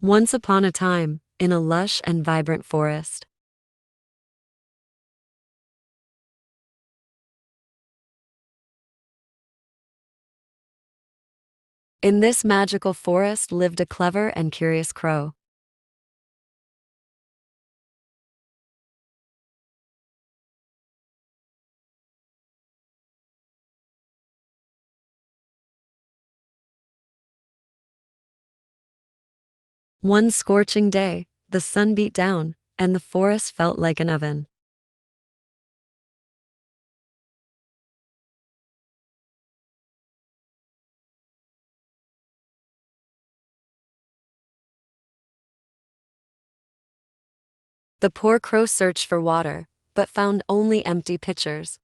Once upon a time, in a lush and vibrant forest. In this magical forest lived a clever and curious crow. One scorching day, the sun beat down, and the forest felt like an oven. The poor crow searched for water, but found only empty pitchers.